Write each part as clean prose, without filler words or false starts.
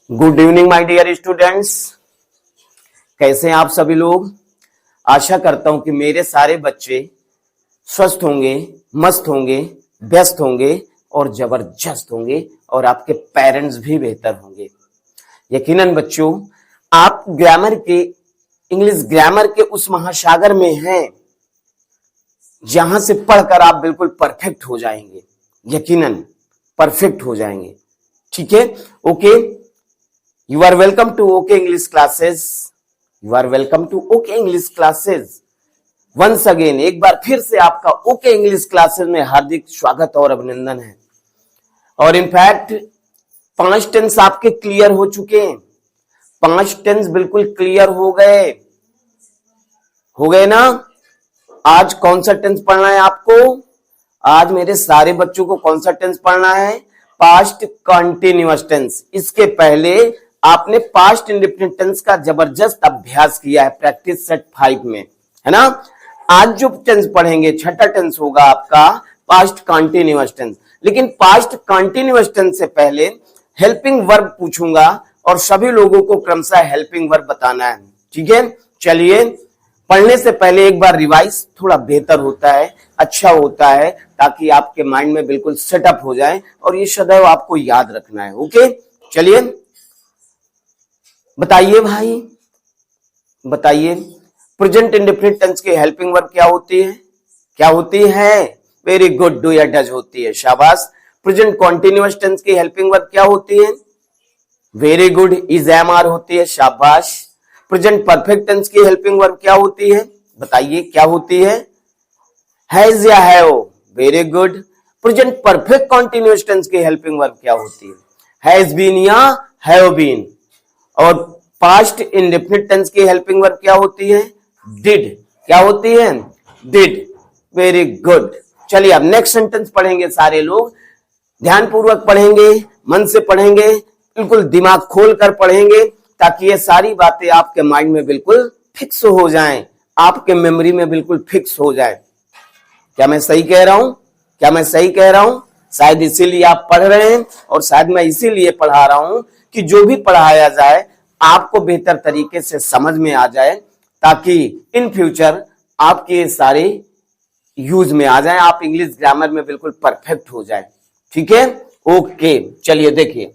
Good evening my dear students. कैसे हैं आप सभी लोग। आशा करता हूं कि मेरे सारे बच्चे स्वस्थ होंगे, मस्त होंगे, व्यस्त होंगे और जबरदस्त होंगे और आपके पेरेंट्स भी बेहतर होंगे। यकीनन बच्चों, आप ग्रामर के इंग्लिश ग्रामर के उस महासागर में हैं जहां से पढ़कर आप बिल्कुल परफेक्ट हो जाएंगे। यकीनन परफेक्ट हो जाएंगे। ठीक है, okay. You are welcome to OK English classes. You are welcome to OK English classes. Once again, एक बार फिर से आपका OK English classes में हार्दिक स्वागत और अभिनंदन है। और इनफैक्ट 5 टेंस आपके क्लियर हो चुके हैं। 5 टेंस बिल्कुल क्लियर हो गए ना। आज कौन सा टेंस पढ़ना है आपको? आज मेरे सारे बच्चों को कौन सा टेंस पढ़ना है? Past continuous tense. इसके पहले आपने पास्ट इंडेफिनिट टेंस का जबरदस्त अभ्यास किया है प्रैक्टिस सेट 5 में, है ना। आज जो टेंस पढ़ेंगे, छठा टेंस होगा आपका पास्ट कंटिन्यूअस टेंस। लेकिन पास्ट कंटिन्यूअस टेंस से पहले हेल्पिंग वर्ब पूछूंगा और सभी लोगों को क्रमशः हेल्पिंग वर्ब बताना है। ठीक है, चलिए। पढ़ने से पहले एक बार रिवाइज थोड़ा बेहतर होता है, अच्छा होता है, ताकि आपके माइंड में बिल्कुल सेटअप हो जाए और ये सदैव आपको याद रखना है। ओके, चलिए बताइए भाई, बताइए प्रेजेंट इंडेफिनिट टेंस की हेल्पिंग वर्ब क्या होती है? क्या होती है? वेरी गुड, डू या डज होती है, शाबाश। प्रेजेंट कॉन्टिन्यूअस टेंस की हेल्पिंग वर्ब क्या होती है? Very good, is am are होती है, शाबाश। प्रेजेंट परफेक्ट टेंस की हेल्पिंग वर्ब क्या होती है? बताइए क्या होती है? हैज या have, very good. Present perfect continuous tense की हेल्पिंग वर्ब क्या होती है? हैज बीन या हैव बीन। और पास्ट इंडेफिनिट टेंस की हेल्पिंग वर्ब क्या होती है? डिड। क्या होती है? Did, very good. चलिए अब नेक्स्ट सेंटेंस पढ़ेंगे सारे लोग, ध्यानपूर्वक पढ़ेंगे, मन से पढ़ेंगे, बिल्कुल दिमाग खोल कर पढ़ेंगे, ताकि ये सारी बातें आपके माइंड में बिल्कुल फिक्स हो जाएं, आपके मेमोरी में बिल्कुल फिक्स हो जाए। क्या मैं सही कह रहा हूं? क्या मैं सही कह रहा हूं? शायद इसीलिए आप पढ़ रहे हैं और शायद मैं इसीलिए पढ़ा रहा हूं कि जो भी पढ़ाया जाए आपको बेहतर तरीके से समझ में आ जाए, ताकि इन फ्यूचर आपके ये सारे यूज में आ जाए, आप इंग्लिश ग्रामर में बिल्कुल परफेक्ट हो जाए। ठीक है, ओके। चलिए देखिए,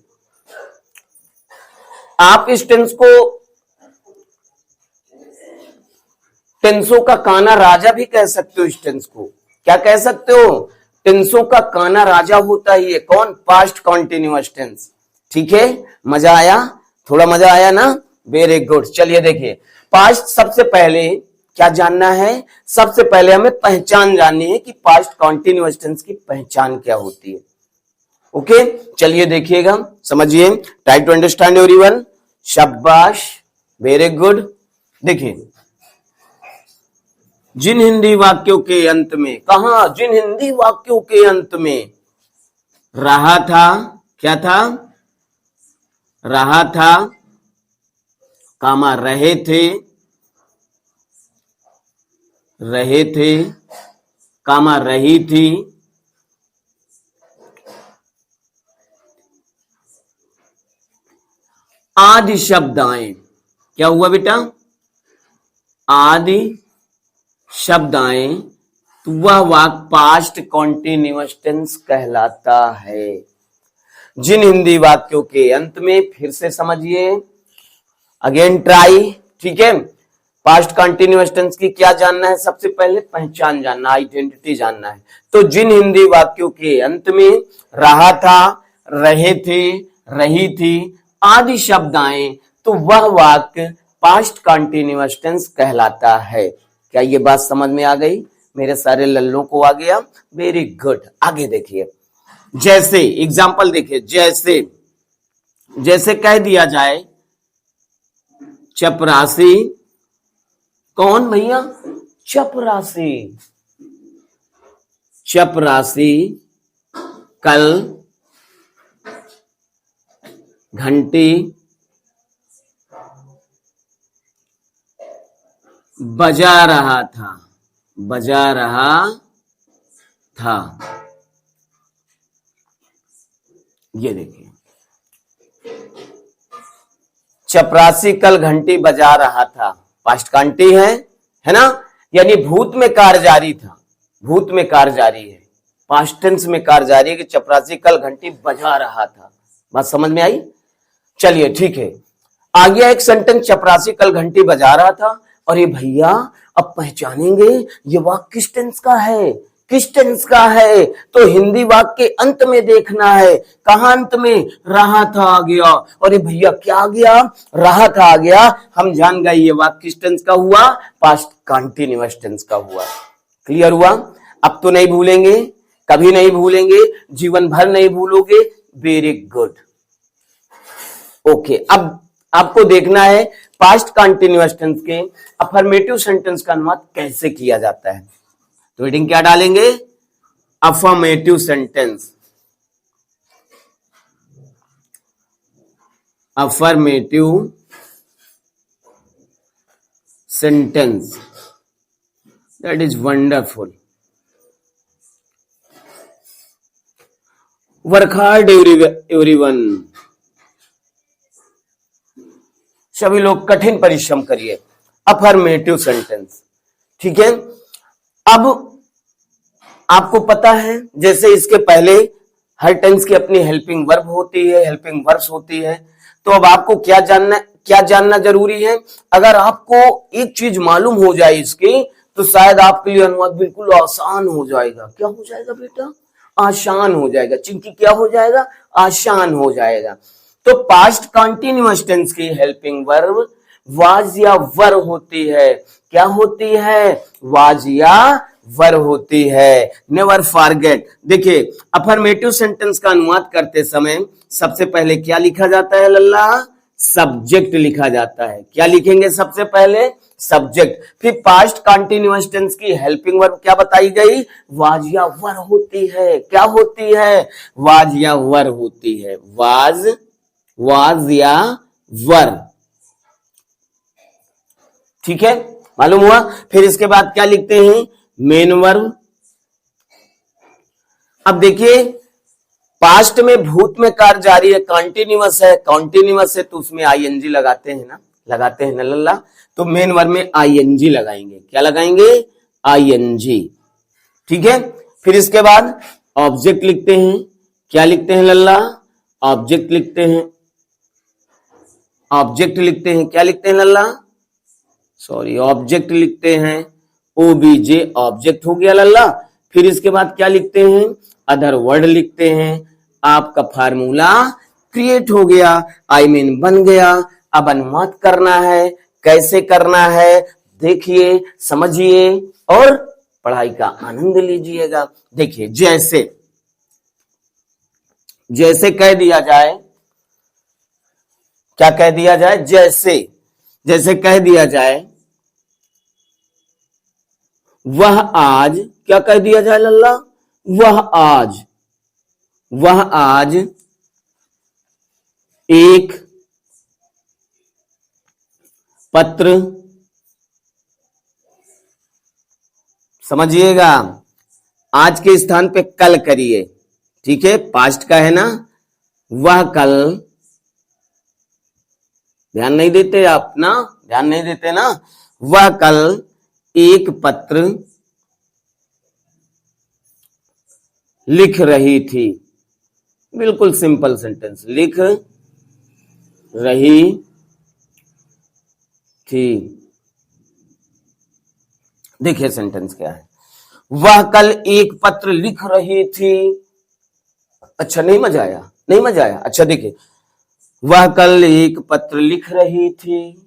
आप इस टेंस को टेंसों का काना राजा भी कह सकते हो। इस टेंस को क्या कह सकते हो? टेंसों का काना राजा होता ही है कौन? Past continuous tense. ठीक है, मजा आया? थोड़ा मजा आया ना? Very good. चलिए देखिए, पास्ट सबसे पहले क्या जानना है? सबसे पहले हमें पहचान जाननी है कि पास्ट कॉन्टिन्यूअस टेंस की पहचान क्या होती है। ओके, चलिए देखिएगा, समझिए। ट्राई टू अंडरस्टैंड एवरीवन, शाबाश, वेरी गुड। देखिए, जिन हिंदी वाक्यों के अंत में, कहा? जिन हिंदी वाक्यों के अंत में रहा था, क्या था? रहा था, कामा रहे थे, रहे थे, कामा रही थी, आदि शब्द आए। क्या हुआ बेटा? आदि शब्द आए तो वह वाक्य पास्ट कॉन्टिन्यूअस टेंस कहलाता है। जिन हिंदी वाक्यों के अंत में, फिर से समझिए, अगेन ट्राई। ठीक है, पास्ट कंटिन्यूअस टेंस की क्या जानना है? सबसे पहले पहचान जानना, आइडेंटिटी जानना है। तो जिन हिंदी वाक्यों के अंत में रहा था, रहे थे, रही थी आदि शब्द आए तो वह वाक्य पास्ट कंटिन्यूअस टेंस कहलाता है। क्या ये बात समझ में आ गई? मेरे सारे लल्लों को आ गया? Very good. आगे देखिए, जैसे एग्जाम्पल देखिए, जैसे जैसे कह दिया जाए चपरासी, कौन भैया? चपरासी। चपरासी कल घंटी बजा रहा था, बजा रहा था। ये देखिए, चपरासी कल घंटी बजा रहा था। पास्ट कांटी है ना, यानी भूत में कार्य जारी था, भूत में कार्य जारी है, पास्ट टेंस में कार्य जारी है कि चपरासी कल घंटी बजा रहा था। बात समझ में आई? चलिए ठीक है, आ गया एक सेंटेंस, चपरासी कल घंटी बजा रहा था। और ये भैया अब पहचानेंगे ये वाक्य किस टेंस का है, किस टेंस का है, तो हिंदी वाक्य के अंत में देखना है। कहां अंत में? रहा था आ गया। और ये भैया क्या आ गया? रहा था आ गया। हम जान गए ये वाक्य किस टेंस का हुआ, पास्ट कंटीन्यूअस टेंस का हुआ। क्लियर हुआ? अब तो नहीं भूलेंगे, कभी नहीं भूलेंगे, जीवन भर नहीं भूलोगे। Very good. ओके, अब आपको देखना है पास्ट कंटीन्यूअस टेंस के अफर्मेटिव सेंटेंस का अनुवाद कैसे किया जाता है। तो हेडिंग क्या डालेंगे? Affirmative sentence, affirmative sentence, that is wonderful. Work hard everyone, सभी लोग कठिन परिश्रम करिए। अफर्मेटिव सेंटेंस, ठीक है। अब आपको पता है जैसे इसके पहले हर टेंस की अपनी हेल्पिंग वर्ब होती है, हेल्पिंग वर्ब्स होती है। तो अब आपको क्या जानना जरूरी है? अगर आपको एक चीज मालूम हो जाए इसकी, तो शायद आपके लिए अनुवाद बिल्कुल आसान हो जाएगा। क्या हो जाएगा बेटा? आसान हो जाएगा। चिंकी क्या हो जाएगा? आसान हो जाएगा। तो पास्ट कंटीन्यूअस टेंस की हेल्पिंग वर्ब वाज या वर होती है। क्या होती है? वाज या वर होती है। Never forget. देखिए, अफर्मेटिव सेंटेंस का अनुवाद करते समय सबसे पहले क्या लिखा जाता है लल्ला? सब्जेक्ट लिखा जाता है। क्या लिखेंगे सबसे पहले? सब्जेक्ट। फिर पास्ट कंटीन्यूअस टेंस की हेल्पिंग वर्ब क्या बताई गई? वाज या वर होती है। क्या होती है? वाज या वर होती है। वाज या वर, ठीक है, मालूम हुआ। फिर इसके बाद क्या लिखते हैं? Main verb. अब देखिए, पास्ट में भूत में कार्य जारी है, कंटीन्यूअस है, कंटीन्यूअस है तो उसमें आईएनजी लगाते हैं ना लल्ला। तो मेन वर्ब में आईएनजी लगाएंगे। क्या लगाएंगे? आईएनजी, ठीक है। फिर इसके बाद ऑब्जेक्ट लिखते हैं। क्या लिखते हैं लल्ला? ऑब्जेक्ट लिखते हैं। ऑब्जेक्ट लिखते हैं। क्या लिखते हैं लल्ला? सॉरी, ऑब्जेक्ट लिखते हैं। ओबीजे ऑब्जेक्ट हो गया लल्ला। फिर इसके बाद क्या लिखते हैं? अदर वर्ड लिखते हैं। आपका फार्मूला क्रिएट हो गया, आई मीन बन गया। अब अनुवाद करना है। कैसे करना है? देखिए, समझिए और पढ़ाई का आनंद लीजिएगा। देखिए, जैसे कह दिया जाए, क्या कह दिया जाए? जैसे कह दिया जाए वह आज, क्या कह दिया जाए लल्ला? वह आज एक पत्र, समझिएगा, आज के स्थान पे कल करिए, ठीक है, पास्ट का है ना। वह कल, ध्यान नहीं देते आप ना, ध्यान नहीं देते ना। वह कल एक पत्र लिख रही थी। बिल्कुल सिंपल सेंटेंस, लिख रही थी। देखिए सेंटेंस क्या है? वह कल एक पत्र लिख रही थी। अच्छा, नहीं मजा आया? नहीं मजा आया? अच्छा देखिए, वह कल एक पत्र लिख रही थी,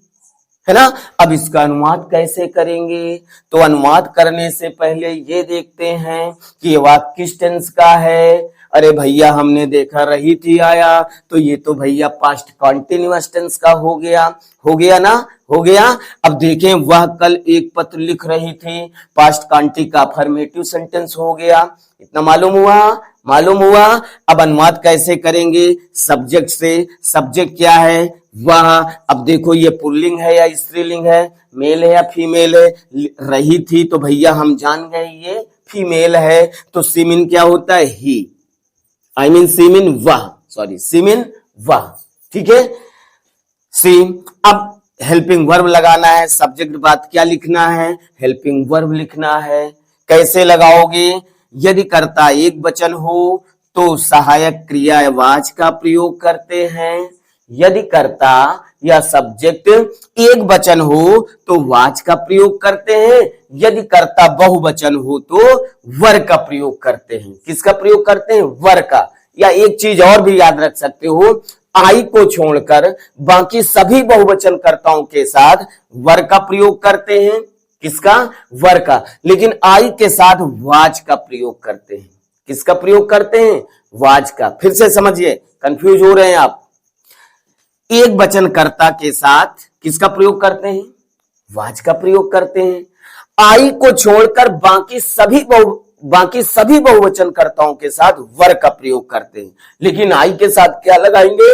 है ना। अब इसका अनुवाद कैसे करेंगे? तो अनुवाद करने से पहले ये देखते हैं कि ये वाक्य किस टेंस का है। अरे भैया, हमने देखा रही थी आया, तो ये तो भैया पास्ट कंटीन्यूअस टेंस का हो गया ना, हो गया। अब देखें, वह कल एक पत्र लिख रही थी, पास्ट कंटी का अफर्मेटिव सेंटेंस हो गया। इतना मालूम हुआ। अब अनुवाद कैसे करेंगे? सब्जेक्ट से। सब्जेक्ट क्या है? वह। अब देखो, ये पुल्लिंग है या स्त्रीलिंग है, मेल है या फीमेल है? रही थी तो भैया हम जान गए ये फीमेल है। तो सीमिन क्या होता है? ही, आई मीन सीमिन वह, सॉरी सीमिन वह, ठीक है। सी, अब हेल्पिंग वर्ब लगाना है, सब्जेक्ट के बाद क्या लिखना है, हेल्पिंग वर्ब लिखना है। कैसे लगाओगे? यदि कर्ता एक वचन हो तो सहायक क्रिया वाच का प्रयोग करते हैं। यदि कर्ता या सब्जेक्ट एक वचन हो तो वाच का प्रयोग करते हैं। यदि कर्ता बहुवचन हो तो वर का प्रयोग करते हैं। किसका प्रयोग करते हैं? वर का। या एक चीज और भी याद रख सकते हो, आई को छोड़कर बाकी सभी बहुवचन कर्ताओं के साथ वर का प्रयोग करते हैं। किसका? वर का। लेकिन आई के साथ वाज का प्रयोग करते हैं। किसका प्रयोग करते हैं? वाज का। फिर से समझिए, कंफ्यूज हो रहे हैं आप। एक वचन कर्ता के साथ किसका प्रयोग करते हैं? वाज का प्रयोग करते हैं। आई को छोड़कर बाकी सभी बहुवचन कर्ताओं के साथ वर का प्रयोग करते हैं। लेकिन आई के साथ क्या लगाएंगे?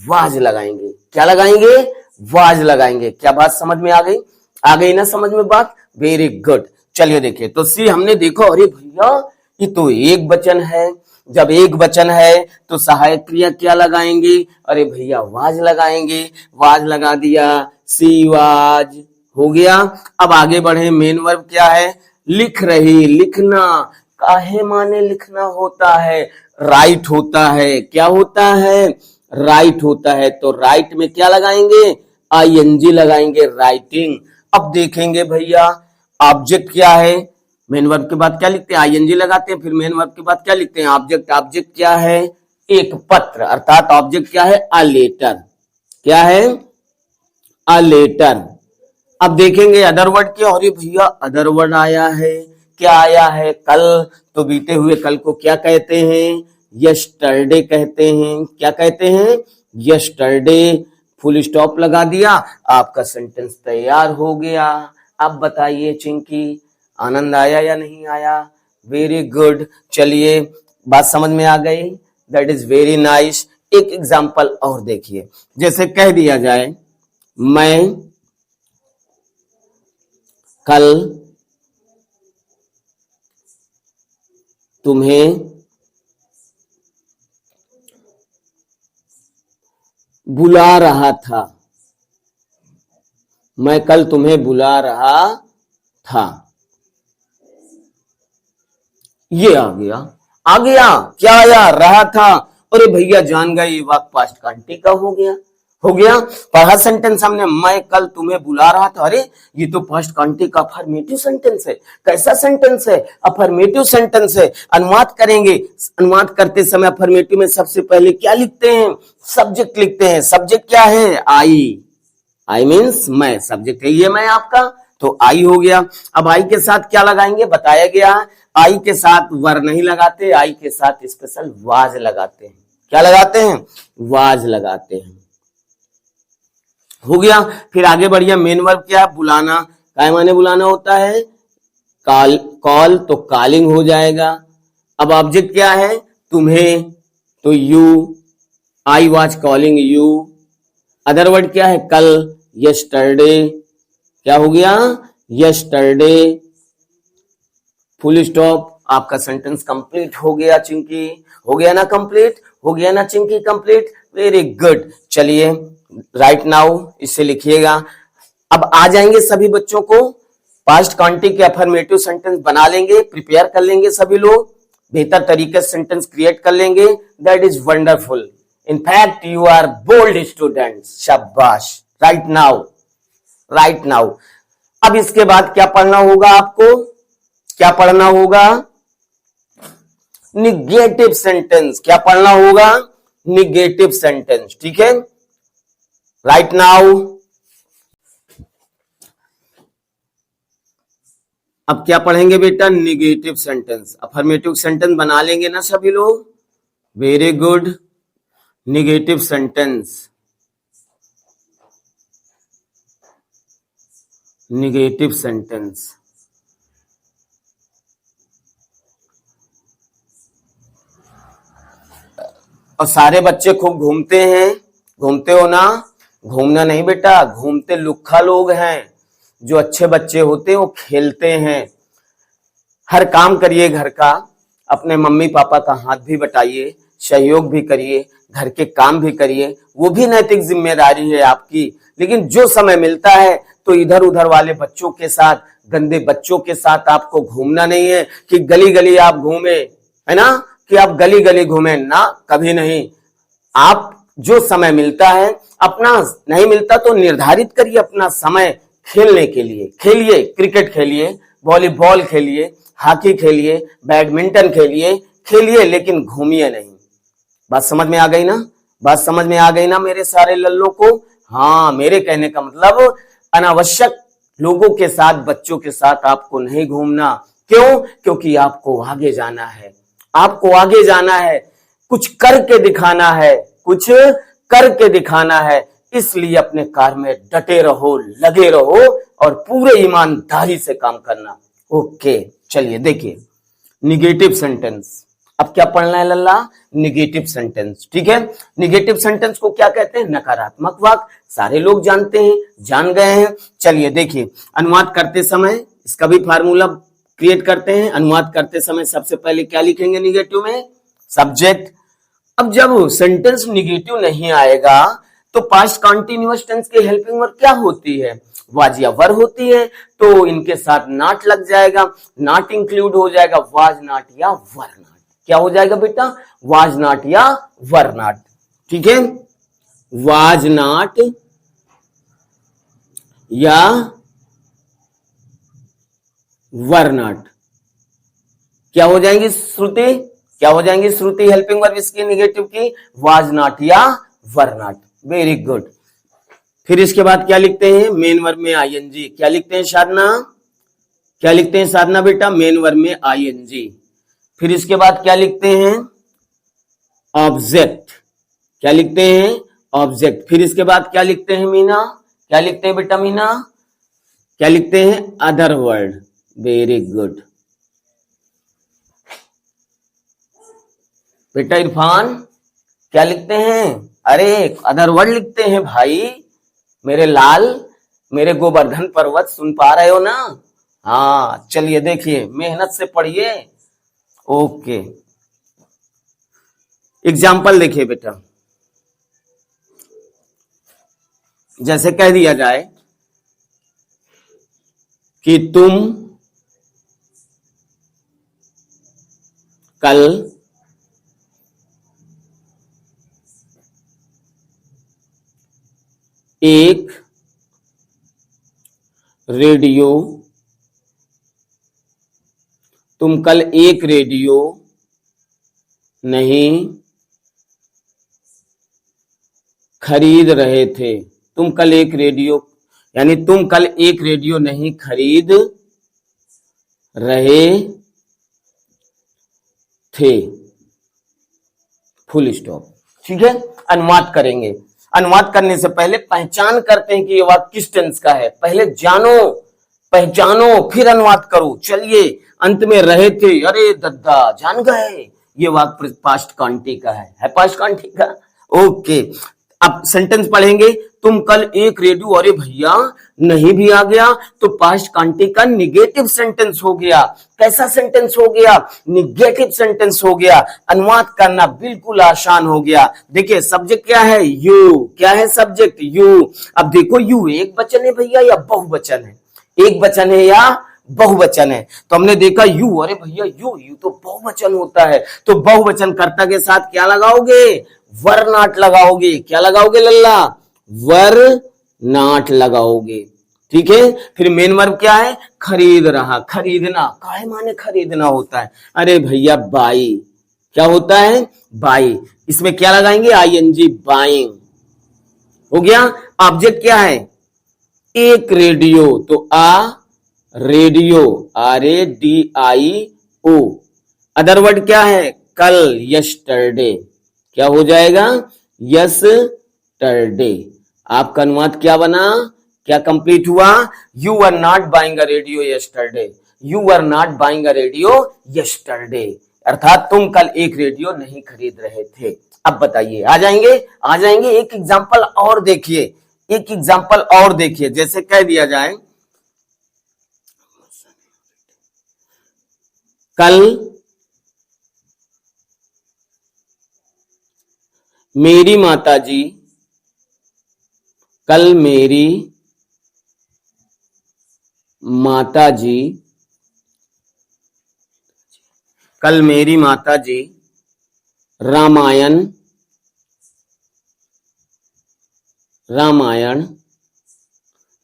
वाज लगाएंगे। क्या लगाएंगे? वाज लगाएंगे। क्या बात समझ में आ गई? आ गई ना समझ में बात? Very good. चलिए देखिए, तो सी हमने देखो, अरे भैया ये तो एक वचन है। जब एक वचन है तो सहायक क्रिया क्या लगाएंगे? अरे भैया वाज लगाएंगे। वाज लगा दिया, सी वाज हो गया। अब आगे बढ़े, मेन वर्ब क्या है? लिख रही, लिखना। काहे माने लिखना होता है? राइट होता है। क्या होता है? राइट होता है। तो राइट में क्या लगाएंगे? आईएनजी लगाएंगे, राइटिंग। अब देखेंगे भैया ऑब्जेक्ट क्या है? मेन वर्ब के बाद क्या लिखते हैं? आईएनजी लगाते हैं। फिर मेन वर्ब के बाद क्या लिखते हैं? ऑब्जेक्ट। ऑब्जेक्ट क्या है? एक पत्र। अर्थात ऑब्जेक्ट क्या है? A letter. क्या है? A letter. अब देखेंगे अदर वर्ड क्या? अरे भैया अदर वर्ड आया है। क्या आया है? कल। तो बीते हुए कल को क्या कहते हैं? यस्टरडे कहते हैं। क्या कहते हैं? यस्टरडे। फुल स्टॉप लगा दिया, आपका सेंटेंस तैयार हो गया। अब बताइए चिंकी, आनंद आया या नहीं आया? Very good. चलिए, बात समझ में आ गई? That is very nice. एक एग्जाम्पल और देखिए, जैसे कह दिया जाए, मैं कल तुम्हें बुला रहा था। मैं कल तुम्हें बुला रहा था। ये आ गया। आ गया। क्या आया? रहा था। अरे भैया जान गए, ये वाक्य पास्ट कंटिन्यूअस हो गया। हो गया। पढ़ा सेंटेंस हमने, मैं कल तुम्हें बुला रहा था। अरे ये तो फर्स्ट कंटिन्यूअस अफर्मेटिव सेंटेंस है। कैसा सेंटेंस है? अफर्मेटिव सेंटेंस है। अनुवाद करेंगे। अनुवाद करते समय अफर्मेटिव में सबसे पहले क्या लिखते हैं? सब्जेक्ट लिखते हैं। सब्जेक्ट क्या है? आई। आई मीन्स मैं। सब्जेक्ट है ये मैं आपका, तो आई हो गया। अब आई के साथ क्या लगाएंगे? बताया गया, आई के साथ वर नहीं लगाते, आई के साथ स्पेशल वाज लगाते हैं। क्या लगाते हैं? वाज लगाते हैं। हो गया। फिर आगे बढ़िया, मेन वर्ब क्या? बुलाना। काय माने बुलाना होता है? कॉल। कॉल तो कॉलिंग हो जाएगा। अब ऑब्जेक्ट क्या है? तुम्हें, तो you. I was calling you. Other word क्या है? कल, यस्टरडे। क्या हो गया? यस्टरडे। Full stop. आपका सेंटेंस कंप्लीट हो गया चिंकी। हो गया ना कंप्लीट? हो गया ना चिंकी कंप्लीट? Very good. चलिए राइट नाउ इसे लिखिएगा। अब आ जाएंगे सभी बच्चों को, पास्ट कॉन्टिन्यूअस के अफर्मेटिव सेंटेंस बना लेंगे, प्रिपेयर कर लेंगे सभी लोग, बेहतर तरीके से सेंटेंस क्रिएट कर लेंगे। That is wonderful. In fact, you are bold students. शाबाश। Right now, right now. अब इसके बाद क्या पढ़ना होगा आपको? क्या पढ़ना होगा? Negative sentence. क्या पढ़ना होगा? Negative sentence. ठीक है? राइट नाउ अब क्या पढ़ेंगे बेटा? Negative sentence. अफर्मेटिव सेंटेंस बना लेंगे ना सभी लोग? Very good. Negative sentence. Negative sentence. और सारे बच्चे खूब घूमते हैं। घूमते हो ना? घूमना नहीं बेटा, घूमते लुक्खा लोग हैं। जो अच्छे बच्चे होते हैं वो खेलते हैं। हर काम करिए घर का, अपने मम्मी पापा का हाथ भी बटाइए, सहयोग भी करिए, घर के काम भी करिए, वो भी नैतिक जिम्मेदारी है आपकी। लेकिन जो समय मिलता है तो इधर उधर वाले बच्चों के साथ, गंदे बच्चों के साथ आपको घूमना नहीं है कि गली गली आप घूमे, है ना, कि आप गली गली घूमे ना, कभी नहीं। आप जो समय मिलता है, अपना नहीं मिलता तो निर्धारित करिए अपना समय खेलने के लिए। खेलिए, क्रिकेट खेलिए, वॉलीबॉल खेलिए, हॉकी खेलिए, बैडमिंटन खेलिए, खेलिए, लेकिन घूमिए नहीं। बात समझ में आ गई ना? बात समझ में आ गई ना मेरे सारे लल्लों को? हाँ, मेरे कहने का मतलब अनावश्यक लोगों के साथ, बच्चों के साथ आपको नहीं घूमना। क्यों? क्योंकि आपको आगे जाना है, आपको आगे जाना है, कुछ करके दिखाना है, कुछ करके दिखाना है। इसलिए अपने कार्य में डटे रहो, लगे रहो और पूरे ईमानदारी से काम करना। ओके, चलिए देखिए निगेटिव सेंटेंस। अब क्या पढ़ना है लल्ला? Negative sentence. ठीक है, निगेटिव सेंटेंस को क्या कहते हैं? नकारात्मक वाक्य। सारे लोग जानते हैं, जान गए हैं। चलिए देखिए, अनुवाद करते समय इसका भी फार्मूला क्रिएट करते हैं। अनुवाद करते समय सबसे पहले क्या लिखेंगे निगेटिव में? सब्जेक्ट। अब जब सेंटेंस निगेटिव नहीं आएगा तो पास्ट कंटीन्यूअस टेंस की हेल्पिंग वर्ब क्या होती है? वाज या वर होती है। तो इनके साथ नॉट लग जाएगा, नॉट इंक्लूड हो जाएगा, वाज नॉट या वर नॉट। क्या हो जाएगा बेटा? वाज नॉट या वर नॉट। ठीक है, वाज नॉट या वर नॉट। क्या हो जाएंगी श्रुति? क्या हो जाएंगी श्रुति हेल्पिंग वर्ब इसकी निगेटिव की? वाज नॉट या वर नॉट। Very good. फिर इसके बाद क्या लिखते हैं? मेन वर्ब में आईएनजी। क्या लिखते हैं साधना? क्या लिखते हैं साधना बेटा? मेन वर्ब में आईएनजी। फिर इसके बाद क्या लिखते हैं? ऑब्जेक्ट। क्या लिखते हैं? ऑब्जेक्ट। फिर इसके बाद क्या लिखते हैं मीना? क्या लिखते हैं बेटा मीना? क्या लिखते हैं? Other word. वेरी गुड बेटा इरफान, क्या लिखते हैं? अरे अदर वर्ड लिखते हैं भाई। मेरे लाल, मेरे गोवर्धन पर्वत, सुन पा रहे हो ना? हाँ, चलिए देखिए, मेहनत से पढ़िए। ओके, एग्जाम्पल देखिए बेटा। जैसे कह दिया जाए कि तुम कल एक रेडियो, तुम कल एक रेडियो नहीं खरीद रहे थे। तुम कल एक रेडियो, यानी तुम कल एक रेडियो नहीं खरीद रहे थे। Full stop. ठीक है, अनुवाद करेंगे। अनुवाद करने से पहले पहचान करते हैं कि ये वाक्य किस टेंस का है। पहले जानो, पहचानो, फिर अनुवाद करो। चलिए, अंत में रहे थे, अरे दद्दा जान गए, ये वाक्य पास्ट कॉन्टी का है पास्ट कॉन्टी का। ओके, अब सेंटेंस पढ़ेंगे। तुम कल एक रेडियो, अरे भैया नहीं भी आ गया तो पास्ट कॉन्टी का निगेटिव सेंटेंस हो गया। कैसा सेंटेंस हो गया? निगेटिव सेंटेंस हो गया। अनुवाद करना बिल्कुल आसान हो गया। देखिए सब्जेक्ट क्या है? यू। क्या है सब्जेक्ट? यू। अब देखो यू एक वचन है भैया या बहुवचन है? एक वचन है या बहुवचन है? तो हमने देखा यू, अरे भैया यू तो बहुवचन होता है। तो बहुवचन कर्ता के साथ क्या लगाओगे? वर नॉट लगाओगे। क्या लगाओगे लल्ला? वर नॉट लगाओगे। ठीक है, फिर मेन वर्ब क्या है? खरीद रहा, खरीदना। काहे माने खरीदना होता है? अरे भैया बाई। क्या होता है? बाई। इसमें क्या लगाएंगे? ING, buying. हो गया। ऑब्जेक्ट क्या है? एक रेडियो, तो a radio, RADIO। Other word क्या है? कल, यस्टरडे। क्या हो जाएगा? यस्टरडे। आपका अनुवाद क्या बना? क्या कंप्लीट हुआ? You are not buying a radio yesterday. You are not buying a radio yesterday, अर्थात तुम कल एक रेडियो नहीं खरीद रहे थे। अब बताइए, आ जाएंगे? आ जाएंगे। एक एग्जाम्पल और देखिए, एक एग्जाम्पल और देखिए। जैसे कह दिया जाए कल मेरी माताजी कल मेरी माताजी कल मेरी माताजी रामायण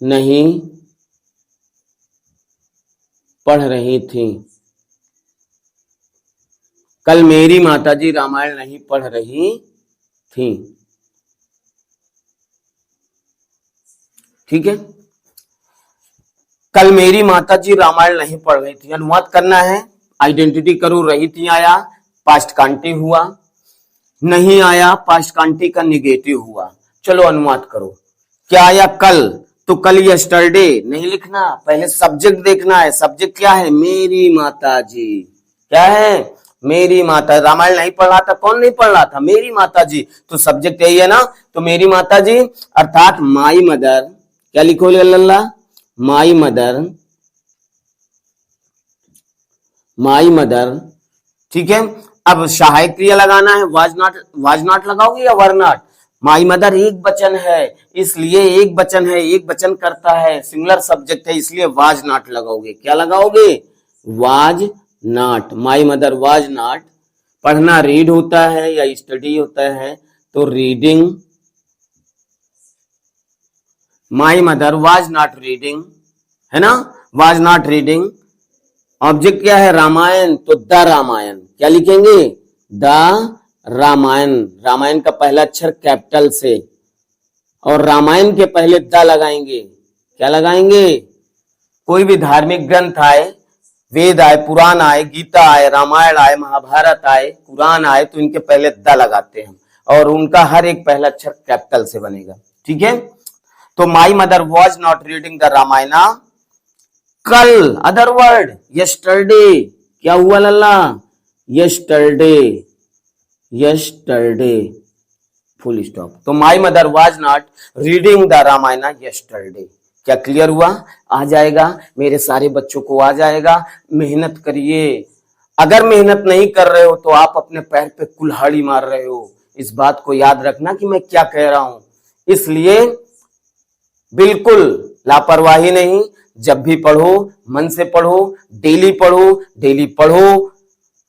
नहीं पढ़ रही थी। कल मेरी माताजी रामायण नहीं पढ़ रही थी। ठीक है, कल मेरी माताजी रामायण नहीं पढ़ रही थी। अनुवाद करना है, आइडेंटिटी करो। रही थी आया, पास्ट कांटी हुआ। नहीं आया, पास्ट कांटी का निगेटिव हुआ। चलो अनुवाद करो। क्या आया? कल। तो कल यस्टरडे नहीं लिखना, पहले सब्जेक्ट देखना है। सब्जेक्ट क्या है? मेरी माताजी। क्या है? मेरी माता। रामायण नहीं पढ़ रहा था, कौन नहीं पढ़ रहा था? मेरी माताजी। तो सब्जेक्ट यही है ना, तो मेरी माताजी अर्थात माई मदर। क्या लिखो लल्ला? My mother, my mother. ठीक है, अब सहायक क्रिया लगाना है। वाज नॉट लगाओगे या वर नॉट? माई मदर एक वचन है, इसलिए एक वचन है, एक वचन करता है, सिंगुलर सब्जेक्ट है, इसलिए वाज नॉट लगाओगे। क्या लगाओगे? Was not. My mother was not. पढ़ना रीड होता है या स्टडी होता है, तो reading. My mother was not reading, है ना, वाज नॉट रीडिंग। ऑब्जेक्ट क्या है? रामायण, तो द रामायण। क्या लिखेंगे? द रामायण। रामायण का पहला अक्षर कैपिटल से, और रामायण के पहले द लगाएंगे। क्या लगाएंगे? कोई भी धार्मिक ग्रंथ आए, वेद आए, पुराण आए, गीता आए, रामायण आए, महाभारत आए, कुरान आए, तो इनके पहले द लगाते हैं, और उनका हर एक पहला अक्षर कैपिटल से बनेगा। ठीक है, तो my mother was not reading the Ramayana कल। Other word yesterday. क्या हुआ लल्ला? Yesterday, yesterday, full stop. तो my mother was not reading the Ramayan yesterday. क्या क्लियर हुआ? आ जाएगा, मेरे सारे बच्चों को आ जाएगा। मेहनत करिए। अगर मेहनत नहीं कर रहे हो तो आप अपने पैर पे कुल्हाड़ी मार रहे हो। इस बात को याद रखना कि मैं क्या कह रहा हूं। इसलिए बिल्कुल लापरवाही नहीं, जब भी पढ़ो मन से पढ़ो, डेली पढ़ो, डेली पढ़ो,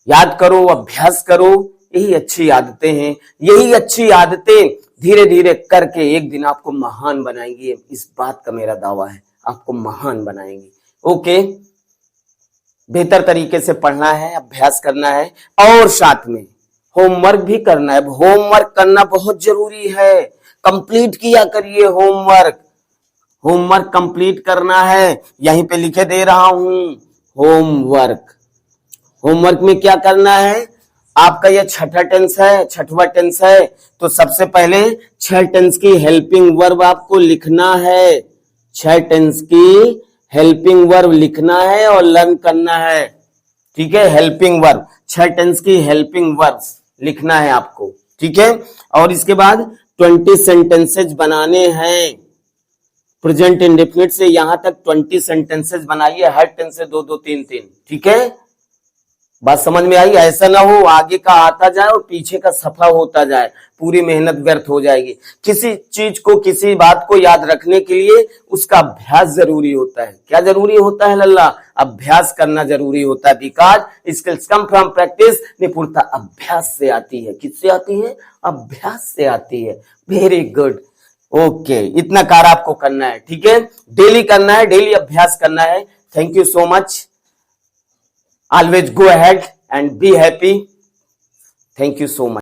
याद करो, अभ्यास करो। यही अच्छी आदतें हैं। यही अच्छी आदतें धीरे धीरे करके एक दिन आपको महान बनाएंगी। इस बात का मेरा दावा है, आपको महान बनाएंगी। ओके, बेहतर तरीके से पढ़ना है, अभ्यास करना है, और साथ में होमवर्क भी करना है। होमवर्क करना बहुत जरूरी है। कंप्लीट किया करिए होमवर्क। होमवर्क कंप्लीट करना है, यहीं पे लिखे दे रहा हूं। होमवर्क, होमवर्क में क्या करना है? आपका यह छठा टेंस है, छठवां टेंस है, तो सबसे पहले 6 टेंस की हेल्पिंग वर्ब आपको लिखना है। 6 टेंस की हेल्पिंग वर्ब लिखना है और लर्न करना है। ठीक है, हेल्पिंग वर्ब, 6 टेंस की हेल्पिंग वर्ब लिखना है आपको। ठीक है, और इसके बाद 20 सेंटेंसेज बनाने हैं। प्रेजेंट इंडेफिनिट से यहां तक 20 सेंटेंसेज बनाइए, हर टेंस से 2-2, 3-3। ठीक है, बात समझ में आई? ऐसा ना हो आगे का आता जाए और पीछे का सफा होता जाए, पूरी मेहनत व्यर्थ हो जाएगी। किसी चीज को, किसी बात को याद रखने के लिए उसका अभ्यास जरूरी होता है। क्या जरूरी होता है लल्ला? अभ्यास करना जरूरी होता है। Because skills come from practice. निपुणता अभ्यास से आती है। किससे आती है? अभ्यास से आती है। Very good. ओके, इतना कार्य आपको करना है। ठीक है, डेली करना है, डेली अभ्यास करना है। Thank you so much. Always go ahead and be happy. Thank you so much.